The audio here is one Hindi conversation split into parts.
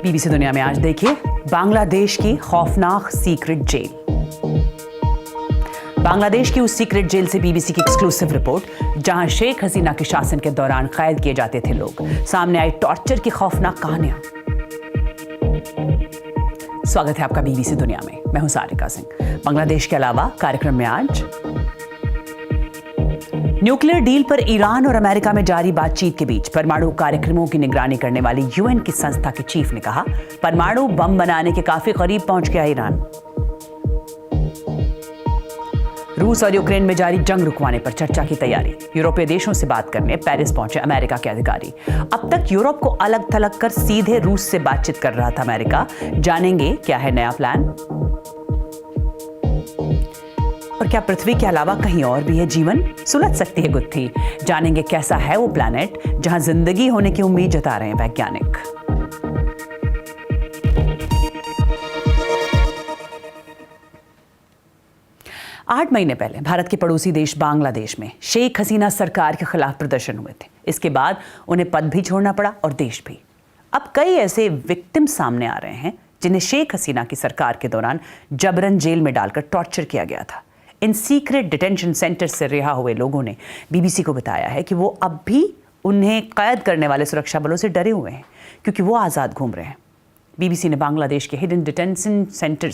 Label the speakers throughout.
Speaker 1: बीबीसी दुनिया में आज देखिए बांग्लादेश की खौफनाक सीक्रेट जेल। बांग्लादेश की उस सीक्रेट जेल से बीबीसी की एक्सक्लूसिव रिपोर्ट, जहां शेख हसीना के शासन के दौरान कैद किए जाते थे लोग। सामने आई टॉर्चर की खौफनाक कहानियां। स्वागत है आपका बीबीसी दुनिया में। मैं हूं सारिका सिंह। बांग्लादेश के अलावा कार्यक्रम में आज न्यूक्लियर डील पर ईरान और अमेरिका में जारी बातचीत के बीच परमाणु कार्यक्रमों की निगरानी करने वाली यूएन की संस्था के चीफ ने कहा, परमाणु बम बनाने के काफी करीब पहुंच गया ईरान। रूस और यूक्रेन में जारी जंग रुकवाने पर चर्चा की तैयारी। यूरोपीय देशों से बात करने पेरिस पहुंचे अमेरिका के अधिकारी। अब तक यूरोप को अलग थलग कर सीधे रूस से बातचीत कर रहा था अमेरिका। जानेंगे क्या है नया प्लान और क्या पृथ्वी के अलावा कहीं और भी है जीवन? सुलझ सकती है गुत्थी। जानेंगे कैसा है वो प्लैनेट जहां जिंदगी होने की उम्मीद जता रहे हैं वैज्ञानिक। आठ महीने पहले भारत के पड़ोसी देश बांग्लादेश में शेख हसीना सरकार के खिलाफ प्रदर्शन हुए थे। इसके बाद उन्हें पद भी छोड़ना पड़ा और देश भी। अब कई ऐसे विक्टिम सामने आ रहे हैं जिन्हें शेख हसीना की सरकार के दौरान जबरन जेल में डालकर टॉर्चर किया गया था। इन सीक्रेट डिटेंशन सेंटर से रिहा हुए लोगों ने बीबीसी को बताया है कि वो अब भी उन्हें कैद करने वाले सुरक्षा बलों से डरे हुए हैं, क्योंकि वो आज़ाद घूम रहे हैं। बीबीसी ने बांग्लादेश के हिडन डिटेंशन सेंटर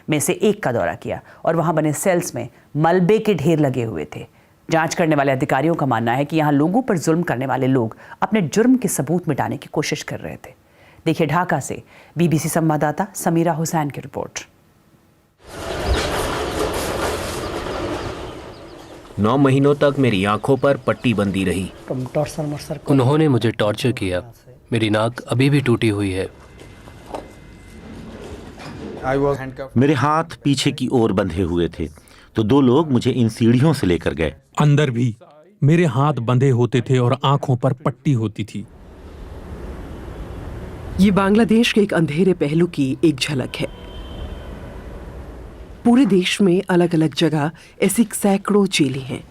Speaker 1: में से एक का दौरा किया और वहां बने सेल्स में मलबे के ढेर लगे हुए थे। जांच करने वाले अधिकारियों का मानना है कि यहां लोगों पर जुल्म करने वाले लोग अपने जुर्म के सबूत मिटाने की कोशिश कर रहे थे। देखिए ढाका से बीबीसी संवाददाता समीरा हुसैन की रिपोर्ट।
Speaker 2: 9 महीनों तक मेरी आंखों पर पट्टी बंधी रही।
Speaker 3: उन्होंने मुझे टॉर्चर किया। मेरी नाक अभी भी टूटी हुई है।
Speaker 4: मेरे हाथ पीछे की ओर बंधे हुए थे तो 2 लोग मुझे इन सीढ़ियों से लेकर गए।
Speaker 5: अंदर भी मेरे हाथ बंधे होते थे और आंखों पर पट्टी होती थी।
Speaker 6: ये बांग्लादेश के एक अंधेरे पहलू की एक झलक है। पूरे देश में अलग अलग जगह ऐसी सैकड़ों जेलें हैं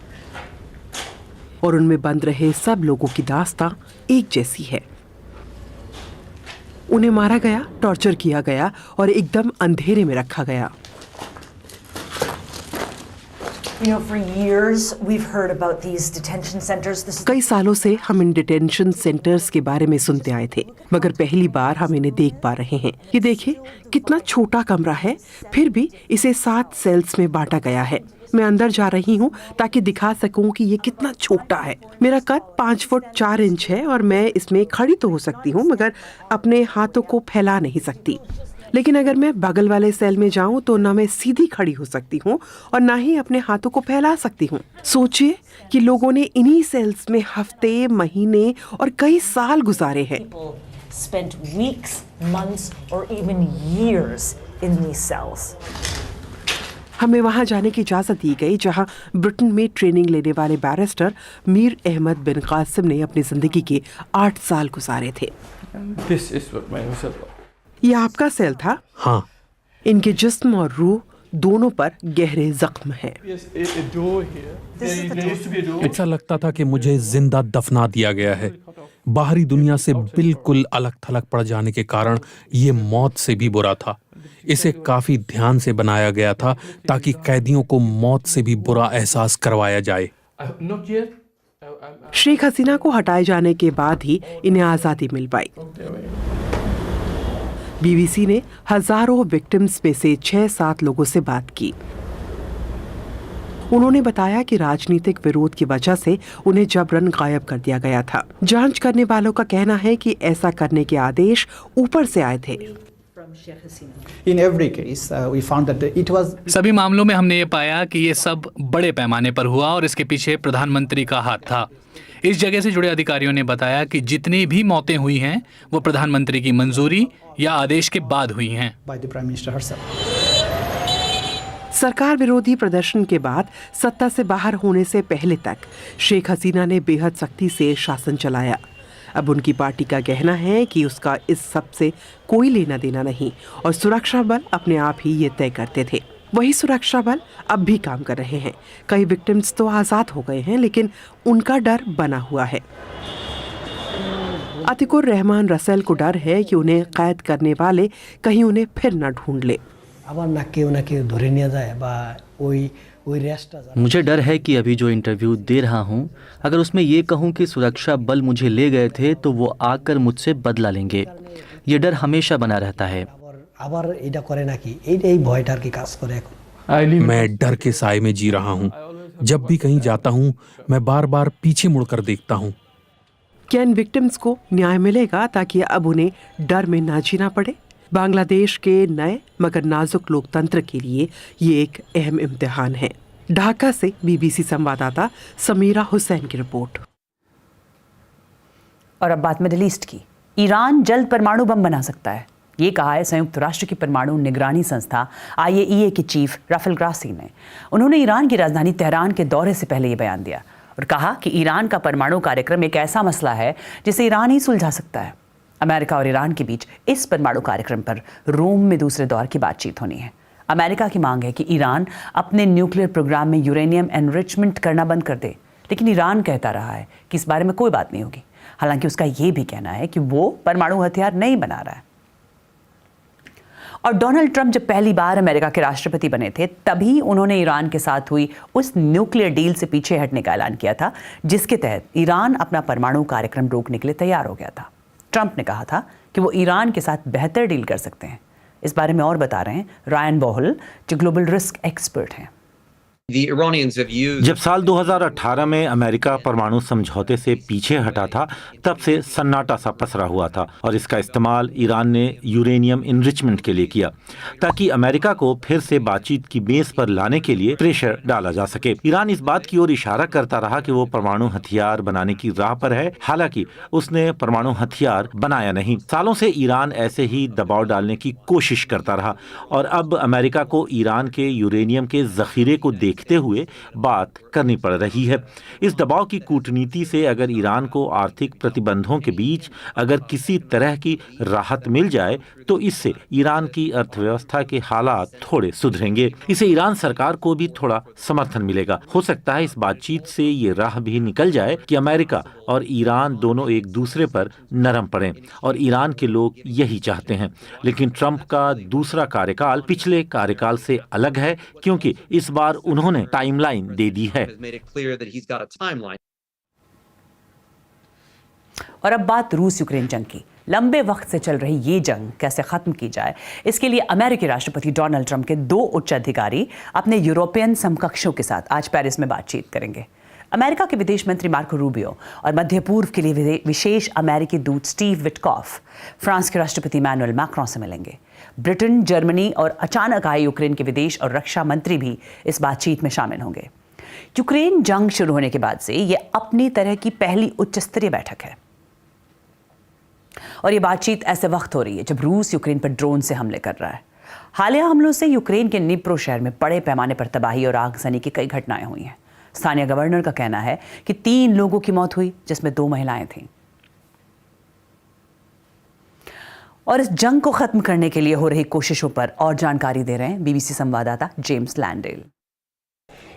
Speaker 6: और उनमें बंद रहे सब लोगों की दास्तां एक जैसी है। उन्हें मारा गया, टॉर्चर किया गया और एकदम अंधेरे में रखा गया। कई सालों से हम इन डिटेंशन सेंटर्स के बारे में सुनते आए थे, मगर पहली बार हम इन्हें देख पा रहे हैं। ये देखिए कितना छोटा कमरा है, फिर भी इसे 7 सेल्स में बांटा गया है। मैं अंदर जा रही हूँ ताकि दिखा सकूं कि ये कितना छोटा है। मेरा कद 5 फुट 4 इंच है और मैं इसमें खड़ी तो हो सकती हूँ, मगर अपने हाथों को फैला नहीं सकती। लेकिन अगर मैं बगल वाले सेल में जाऊं तो ना मैं सीधी खड़ी हो सकती हूं और ना ही अपने हाथों को फैला सकती हूं। सोचिए कि लोगों ने इन्हीं सेल्स में हफ्ते, महीने और कई साल गुजारे हैं। हमें वहां जाने की इजाजत दी गई जहां ब्रिटेन में ट्रेनिंग लेने वाले बैरिस्टर मीर अहमद बिन कासिम ने अपनी जिंदगी के 8 साल गुजारे थे। ये आपका सेल था?
Speaker 5: हाँ।
Speaker 6: इनके जिस्म और रूह दोनों पर गहरे जख्म हैं।
Speaker 5: ऐसा लगता था कि मुझे जिंदा दफना दिया गया है। बाहरी दुनिया से बिल्कुल अलग थलग पड़ जाने के कारण ये मौत से भी बुरा था। इसे काफी ध्यान से बनाया गया था ताकि कैदियों को मौत से भी बुरा एहसास करवाया जाए।
Speaker 6: शेख हसीना को हटाए जाने के बाद ही इन्हें आजादी मिल पाई। बीबीसी ने हजारों विक्टिम्स में से 6-7 लोगों से बात की। उन्होंने बताया कि राजनीतिक विरोध की वजह से उन्हें जबरन गायब कर दिया गया था। जांच करने वालों का कहना है कि ऐसा करने के आदेश ऊपर से आए थे।
Speaker 7: सभी मामलों में हमने ये पाया कि ये सब बड़े पैमाने पर हुआ और इसके पीछे प्रधानमंत्री का हाथ था। इस जगह से जुड़े अधिकारियों ने बताया कि जितनी भी मौतें हुई हैं वो प्रधानमंत्री की मंजूरी या आदेश के बाद हुई हैं।
Speaker 6: सरकार विरोधी प्रदर्शन के बाद सत्ता से बाहर होने से पहले तक शेख हसीना ने बेहद सख्ती से शासन चलाया। अब उनकी पार्टी का कहना है कि उसका इस सब से कोई लेना देना नहीं और सुरक्षा बल अपने आप ही ये तय करते थे। वही सुरक्षा बल अब भी काम कर रहे हैं। कई विक्टिम्स तो आज़ाद हो गए हैं, लेकिन उनका डर बना हुआ है। अतिकुर रहमान रसेल को डर है कि उन्हें कैद करने वाले कहीं उन्हें फिर न ढूंढ ले।
Speaker 8: আবার না কেউ ধরে নিয়ে যায় বা ওই রেস্টটা
Speaker 9: मुझे डर है कि अभी जो इंटरव्यू दे रहा हूँ, अगर उसमें ये कहूँ कि सुरक्षा बल मुझे ले गए थे तो वो आकर मुझसे बदला लेंगे। ये डर हमेशा बना रहता है।
Speaker 8: আবার এটা করে নাকি এই ভয়টা আর কি কাজ করে এখন।
Speaker 5: मैं डर के साए में जी रहा हूँ। जब भी कहीं जाता हूँ मैं बार बार पीछे मुड़कर देखता हूँ।
Speaker 6: क्या इन विक्टिम्स को न्याय मिलेगा ताकि अब उन्हें डर में ना जीना पड़े? बांग्लादेश के नए मगर नाजुक लोकतंत्र के लिए ये एक अहम इम्तिहान है। ढाका से बीबीसी संवाददाता समीरा हुसैन की रिपोर्ट।
Speaker 1: और अब बात मिडिल ईस्ट की। ईरान जल्द परमाणु बम बना सकता है, ये कहा है संयुक्त राष्ट्र की परमाणु निगरानी संस्था IAEA के चीफ राफेल ग्रासी ने। उन्होंने ईरान की राजधानी तेहरान के दौरे से पहले ये बयान दिया और कहा कि ईरान का परमाणु कार्यक्रम एक ऐसा मसला है जिसे ईरान ही सुलझा सकता है। अमेरिका और ईरान के बीच इस परमाणु कार्यक्रम पर रोम में दूसरे दौर की बातचीत होनी है। अमेरिका की मांग है कि ईरान अपने न्यूक्लियर प्रोग्राम में यूरेनियम एनरिचमेंट करना बंद कर दे, लेकिन ईरान कहता रहा है कि इस बारे में कोई बात नहीं होगी। हालांकि उसका ये भी कहना है कि वो परमाणु हथियार नहीं बना रहा है। और डोनाल्ड ट्रंप जब पहली बार अमेरिका के राष्ट्रपति बने थे तभी उन्होंने ईरान के साथ हुई उस न्यूक्लियर डील से पीछे हटने का ऐलान किया था जिसके तहत ईरान अपना परमाणु कार्यक्रम रोकने के लिए तैयार हो गया था। ट्रंप ने कहा था कि वो ईरान के साथ बेहतर डील कर सकते हैं। इस बारे में और बता रहे हैं रायन बोहल, जो ग्लोबल रिस्क एक्सपर्ट हैं।
Speaker 4: जब साल 2018 में अमेरिका परमाणु समझौते से पीछे हटा था तब से सन्नाटा सा पसरा हुआ था और इसका इस्तेमाल ईरान ने यूरेनियम इनरिचमेंट के लिए किया ताकि अमेरिका को फिर से बातचीत की मेज पर लाने के लिए प्रेशर डाला जा सके। ईरान इस बात की ओर इशारा करता रहा कि वो परमाणु हथियार बनाने की राह पर है, हालांकि उसने परमाणु हथियार बनाया नहीं। सालों से ईरान ऐसे ही दबाव डालने की कोशिश करता रहा और अब अमेरिका को ईरान के यूरेनियम के जखीरे को देखते हुए बात करनी पड़ रही है। इस दबाव की कूटनीति से अगर ईरान को आर्थिक प्रतिबंधों के बीच अगर किसी तरह की राहत मिल जाए तो इससे ईरान की अर्थव्यवस्था के हालात थोड़े सुधरेंगे। इसे ईरान सरकार को भी थोड़ा समर्थन मिलेगा। हो सकता है इस बातचीत से ये राह भी निकल जाए कि अमेरिका और ईरान दोनों एक दूसरे पर नरम पड़ें और ईरान के लोग यही चाहते हैं। लेकिन ट्रंप का दूसरा कार्यकाल पिछले कार्यकाल से अलग है क्योंकि इस बार उन्होंने टाइमलाइन दे दी है।
Speaker 1: और अब बात रूस यूक्रेन जंग की। लंबे वक्त से चल रही ये जंग कैसे खत्म की जाए, इसके लिए अमेरिकी राष्ट्रपति डोनाल्ड ट्रंप के 2 उच्च अधिकारी अपने यूरोपियन समकक्षों के साथ आज पेरिस में बातचीत करेंगे। अमेरिका के विदेश मंत्री मार्को रूबियो और मध्य पूर्व के लिए विशेष अमेरिकी दूत स्टीव विटकॉफ फ्रांस के राष्ट्रपति इमैनुअल मैक्रों से मिलेंगे। ब्रिटेन, जर्मनी और अचानक आए यूक्रेन के विदेश और रक्षा मंत्री भी इस बातचीत में शामिल होंगे। यूक्रेन जंग शुरू होने के बाद से ये अपनी तरह की पहली उच्च स्तरीय बैठक है और ये बातचीत ऐसे वक्त हो रही है जब रूस यूक्रेन पर ड्रोन से हमले कर रहा है। हालिया हमलों से यूक्रेन के निप्रो शहर में बड़े पैमाने पर तबाही और आगजनी की कई घटनाएं हुई हैं। स्थानीय गवर्नर का कहना है कि 3 लोगों की मौत हुई जिसमें 2 महिलाएं थीं। और इस जंग को खत्म करने के लिए हो रही कोशिशों पर और जानकारी दे रहे हैं बीबीसी संवाददाता James लैंडेल।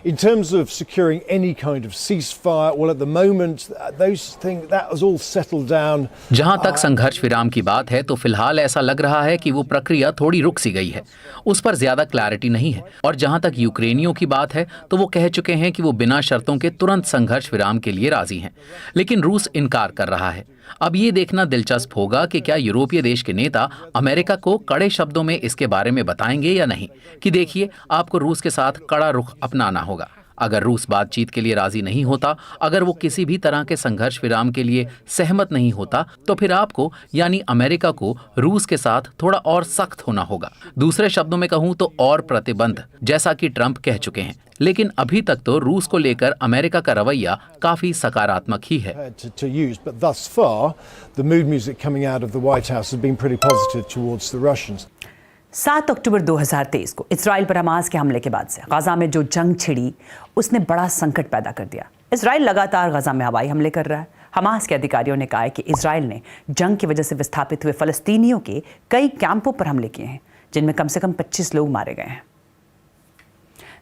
Speaker 10: In terms of securing any kind of ceasefire, well, at the moment, that has all settled down.
Speaker 7: जहां तक संघर्ष विराम की बात है तो फिलहाल ऐसा लग रहा है कि वो प्रक्रिया थोड़ी रुक सी गई है, उस पर ज्यादा क्लैरिटी नहीं है। और जहां तक यूक्रेनियों की बात है तो वो कह चुके हैं कि वो बिना शर्तों के तुरंत संघर्ष विराम के लिए राजी हैं, लेकिन रूस इनकार कर रहा है। अब ये देखना दिलचस्प होगा कि क्या यूरोपीय देश के नेता अमेरिका को कड़े शब्दों में इसके बारे में बताएंगे या नहीं। कि देखिए, आपको रूस के साथ कड़ा रुख अपनाना होगा। अगर रूस बातचीत के लिए राजी नहीं होता, अगर वो किसी भी तरह के संघर्ष विराम के लिए सहमत नहीं होता, तो फिर आपको यानी अमेरिका को रूस के साथ थोड़ा और सख्त होना होगा। दूसरे शब्दों में कहूं तो और प्रतिबंध, जैसा कि ट्रंप कह चुके हैं। लेकिन अभी तक तो रूस को लेकर अमेरिका का रवैया काफी सकारात्मक ही है।
Speaker 1: 7 अक्टूबर 2023 को इजराइल पर हमास के हमले के बाद से गाजा में जो जंग छिड़ी उसने बड़ा संकट पैदा कर दिया। इजराइल लगातार गाजा में हवाई हमले कर रहा है। हमास के अधिकारियों ने कहा है कि इजराइल ने जंग की वजह से विस्थापित हुए फलस्तीनियों के कई कैंपों पर हमले किए हैं जिनमें कम से कम 25 लोग मारे गए हैं।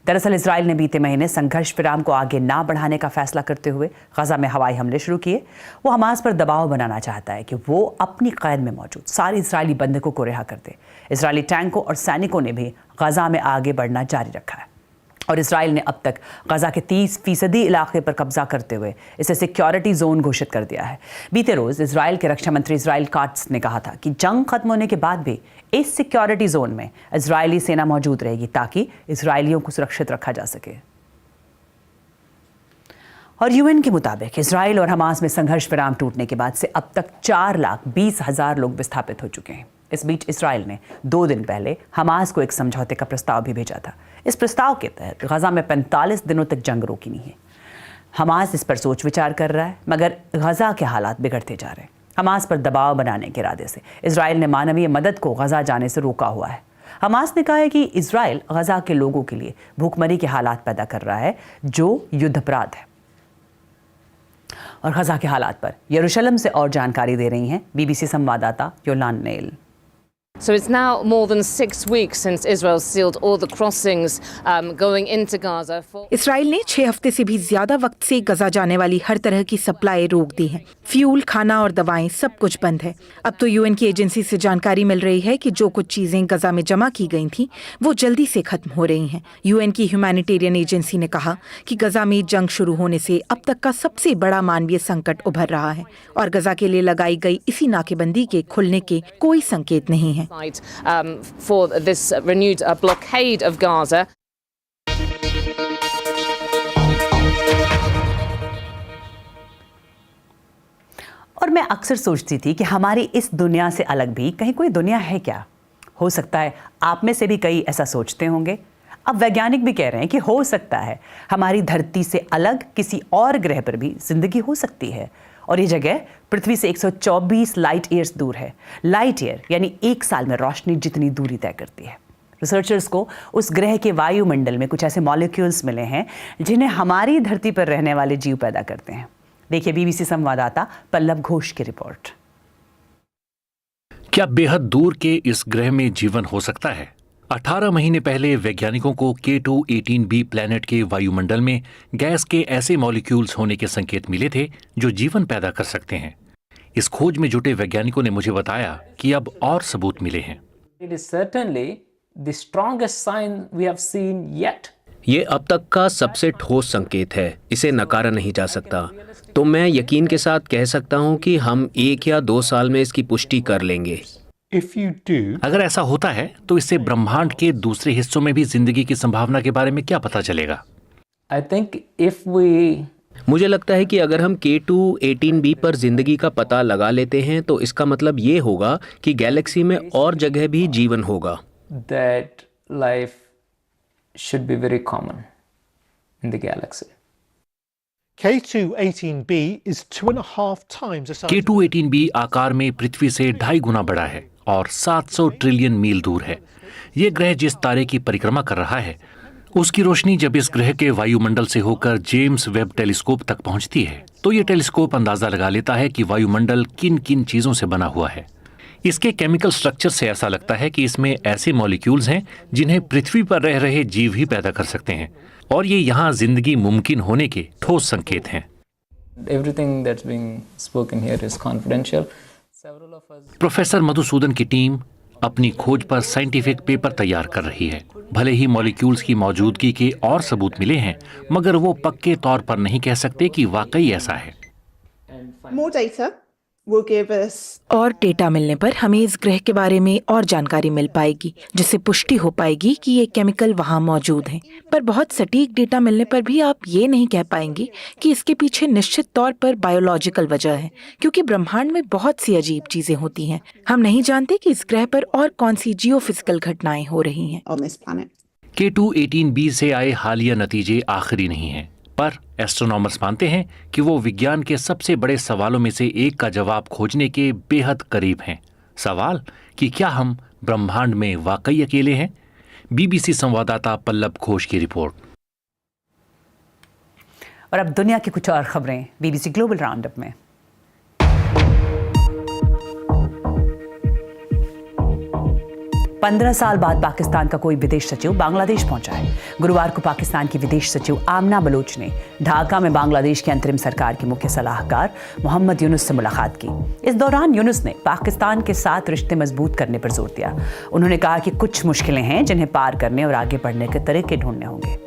Speaker 1: दरअसल इसराइल ने बीते महीने संघर्ष विराम को आगे ना बढ़ाने का फैसला करते हुए गजा में हवाई हमले शुरू किए। वो हमास पर दबाव बनाना चाहता है कि वो अपनी कैद में मौजूद सारे इजरायली बंधकों को रिहा कर दे। इजरायली टैंकों और सैनिकों ने भी गजा में आगे बढ़ना जारी रखा है और इसराइल ने अब तक गजा के 30% इलाके पर कब्जा करते हुए इसे सिक्योरिटी जोन घोषित कर दिया है। बीते रोज इसराइल के रक्षा मंत्री इसराइल काट्स ने कहा था कि जंग खत्म होने के बाद भी इस सिक्योरिटी जोन में इजरायली सेना मौजूद रहेगी ताकि इजरायलियों को सुरक्षित रखा जा सके। और यूएन के मुताबिक इसराइल और हमास में संघर्ष विराम टूटने के बाद से अब तक 4,20,000 लोग विस्थापित हो चुके हैं। इस बीच इसराइल ने 2 दिन पहले हमास को एक समझौते का प्रस्ताव भी भेजा था। इस प्रस्ताव के तहत गजा में 45 दिनों तक जंग रोकनी है। हमास इस पर सोच विचार कर रहा है, मगर गजा के हालात बिगड़ते जा रहे हैं। हमास पर दबाव बनाने के इरादे से इसराइल ने मानवीय मदद को गजा जाने से रोका हुआ है। हमास ने कहा है कि इसराइल गजा के लोगों के लिए भूखमरी के हालात पैदा कर रहा है, जो युद्ध अपराध है। और गजा के हालात पर यरूशलेम से और जानकारी दे रही हैं बीबीसी संवाददाता योलान nail.
Speaker 11: So it's now more than 6 weeks since Israel sealed all the crossings going into Gaza.
Speaker 12: Israel ने 6 हफ्ते से भी ज्यादा वक्त से गजा जाने वाली हर तरह की सप्लाई रोक दी है। फ्यूल, खाना और दवाएं सब कुछ बंद है। अब तो यूएन की एजेंसी से जानकारी मिल रही है कि जो कुछ चीजें गजा में जमा की गई थी वो जल्दी से खत्म हो रही हैं। यूएन की ह्यूमैनिटेरियन एजेंसी ने कहा कि गजा में जंग शुरू होने से अब तक का सबसे बड़ा मानवीय संकट उभर रहा है और गजा के लिए लगाई गई इसी नाकेबंदी के खुलने के कोई संकेत नहीं है।
Speaker 11: For this renewed blockade of Gaza.
Speaker 1: और मैं अक्सर सोचती थी कि हमारी इस दुनिया से अलग भी कहीं कोई दुनिया है क्या। हो सकता है आप में से भी कई ऐसा सोचते होंगे। अब वैज्ञानिक भी कह रहे हैं कि हो सकता है हमारी धरती से अलग किसी और ग्रह पर भी जिंदगी हो सकती है और ये जगह पृथ्वी से 124 लाइट ईयर्स दूर है। लाइट ईयर यानी 1 साल में रोशनी जितनी दूरी तय करती है। रिसर्चर्स को उस ग्रह के वायुमंडल में कुछ ऐसे मॉलिक्यूल्स मिले हैं जिन्हें हमारी धरती पर रहने वाले जीव पैदा करते हैं। देखिए बीबीसी संवाददाता पल्लव घोष की रिपोर्ट।
Speaker 2: क्या बेहद दूर के इस ग्रह में जीवन हो सकता है? 18 महीने पहले वैज्ञानिकों को K2-18b प्लैनेट के वायुमंडल में गैस के ऐसे मॉलिक्यूल्स होने के संकेत मिले थे जो जीवन पैदा कर सकते हैं। इस खोज में जुटे वैज्ञानिकों ने मुझे बताया कि अब और सबूत मिले हैं। ये अब तक का सबसे ठोस संकेत है, इसे नकारा नहीं जा सकता। तो मैं यकीन के साथ कह सकता हूं कि हम 1 या 2 साल में इसकी पुष्टि कर लेंगे। अगर ऐसा होता है तो इससे ब्रह्मांड के दूसरे हिस्सों में भी जिंदगी की संभावना के बारे में क्या पता चलेगा? मुझे लगता है कि अगर हम K2-18b पर जिंदगी का पता लगा लेते हैं तो इसका मतलब ये होगा कि गैलेक्सी में और जगह भी जीवन होगा।
Speaker 10: K2-18b is 2.5 times the size.
Speaker 2: K2-18b आकार में पृथ्वी से 2.5 गुना बड़ा है और 700 ट्रिलियन मील दूर है। ये ग्रह जिस तारे की परिक्रमा कर रहा है उसकी रोशनी जब इस ग्रह के वायुमंडल से होकर जेम्स वेब टेलीस्कोप तक पहुंचती है तो ये टेलीस्कोप अंदाजा लगा लेता है कि वायुमंडल किन किन चीजों से बना हुआ है। इसके केमिकल स्ट्रक्चर से ऐसा लगता है कि इसमें ऐसे मॉलिक्यूल्स हैं जिन्हें पृथ्वी पर रह रहे जीव ही पैदा कर सकते हैं और ये यहाँ जिंदगी मुमकिन होने के ठोस संकेत हैं। प्रोफेसर मधुसूदन की टीम अपनी खोज पर साइंटिफिक पेपर तैयार कर रही है। भले ही मॉलिक्यूल्स की मौजूदगी के और सबूत मिले हैं मगर वो पक्के तौर पर नहीं कह सकते कि वाकई ऐसा है।
Speaker 12: और डेटा मिलने पर हमें इस ग्रह के बारे में और जानकारी मिल पाएगी जिससे पुष्टि हो पाएगी कि ये केमिकल वहाँ मौजूद हैं। पर बहुत सटीक डेटा मिलने पर भी आप ये नहीं कह पाएंगे कि इसके पीछे निश्चित तौर पर बायोलॉजिकल वजह है, क्योंकि ब्रह्मांड में बहुत सी अजीब चीजें होती हैं। हम नहीं जानते कि इस ग्रह पर और कौन सी जियोफिजिकल घटनाएं हो रही हैं।
Speaker 2: K2-18b से आए हालिया नतीजे आखिरी नहीं हैं, पर एस्ट्रोनॉमर्स मानते हैं कि वो विज्ञान के सबसे बड़े सवालों में से एक का जवाब खोजने के बेहद करीब हैं। सवाल कि क्या हम ब्रह्मांड में वाकई अकेले हैं? बीबीसी संवाददाता पल्लव घोष की रिपोर्ट।
Speaker 1: और अब दुनिया की कुछ और खबरें बीबीसी ग्लोबल राउंडअप में। 15 साल बाद पाकिस्तान का कोई विदेश सचिव बांग्लादेश पहुंचा है। गुरुवार को पाकिस्तान की विदेश सचिव आमना बलोच ने ढाका में बांग्लादेश की अंतरिम सरकार के मुख्य सलाहकार मोहम्मद यूनुस से मुलाकात की। इस दौरान यूनुस ने पाकिस्तान के साथ रिश्ते मजबूत करने पर जोर दिया। उन्होंने कहा कि कुछ मुश्किलें हैं जिन्हें पार करने और आगे बढ़ने के तरीके ढूंढने होंगे।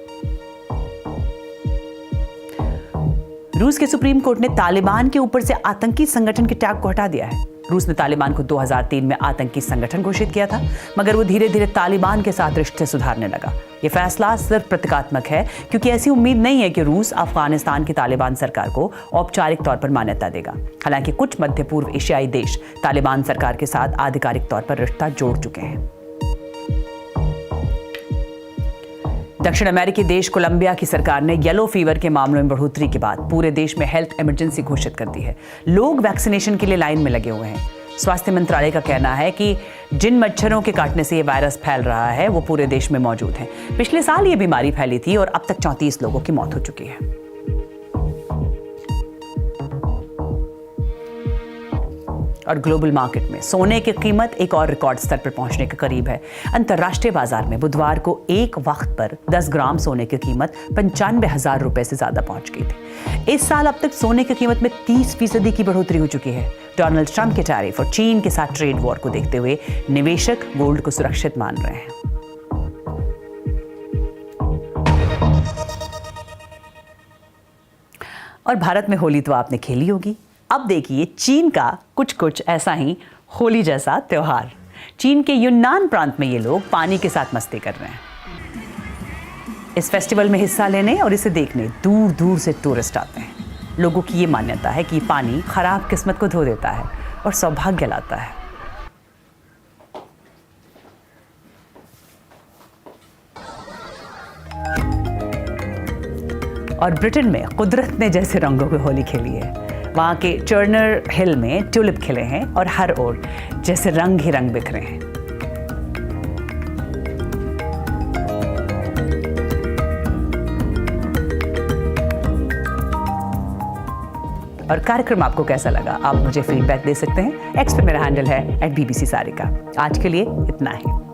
Speaker 1: रूस के सुप्रीम कोर्ट ने तालिबान के ऊपर से आतंकी संगठन के टैग को हटा दिया है। रूस ने तालिबान को 2003 में आतंकी संगठन घोषित किया था, मगर वो धीरे धीरे तालिबान के साथ रिश्ते सुधारने लगा। ये फैसला सिर्फ प्रतीकात्मक है, क्योंकि ऐसी उम्मीद नहीं है कि रूस अफगानिस्तान की तालिबान सरकार को औपचारिक तौर पर मान्यता देगा। हालांकि कुछ मध्य पूर्व एशियाई देश तालिबान सरकार के साथ आधिकारिक तौर पर रिश्ता जोड़ चुके हैं। दक्षिण अमेरिकी देश कोलंबिया की सरकार ने येलो फीवर के मामलों में बढ़ोतरी के बाद पूरे देश में हेल्थ इमरजेंसी घोषित कर दी है। लोग वैक्सीनेशन के लिए लाइन में लगे हुए हैं। स्वास्थ्य मंत्रालय का कहना है कि जिन मच्छरों के काटने से ये वायरस फैल रहा है वो पूरे देश में मौजूद है। पिछले साल ये बीमारी फैली थी और अब तक 34 लोगों की मौत हो चुकी है। और ग्लोबल मार्केट में सोने की कीमत एक और रिकॉर्ड स्तर पर पहुंचने के करीब है। अंतर्राष्ट्रीय बाजार में बुधवार को एक वक्त पर 10 ग्राम सोने की कीमत 95,000 रुपए से ज्यादा पहुंच गई थी। इस साल अब तक सोने की कीमत में 30% की बढ़ोतरी हो चुकी है। डोनाल्ड ट्रंप के टैरिफ और चीन के साथ ट्रेड वॉर को देखते हुए निवेशक गोल्ड को सुरक्षित मान रहे हैं। और भारत में होली तो आपने खेली होगी। अब देखिए चीन का कुछ ऐसा ही होली जैसा त्योहार। चीन के यूनान प्रांत में ये लोग पानी के साथ मस्ती कर रहे हैं। इस फेस्टिवल में हिस्सा लेने और इसे देखने दूर दूर से टूरिस्ट आते हैं। लोगों की ये मान्यता है कि पानी खराब किस्मत को धो देता है और सौभाग्य लाता है। और ब्रिटेन में कुदरत ने जैसे रंगों की होली खेली है। वहाँ के टर्नर हिल में ट्यूलिप खिले हैं और हर ओर जैसे रंग ही रंग बिखरे हैं। और कार्यक्रम आपको कैसा लगा, आप मुझे फीडबैक दे सकते हैं। एक्स पे मेरा हैंडल है @BBC Sarika। आज के लिए इतना ही।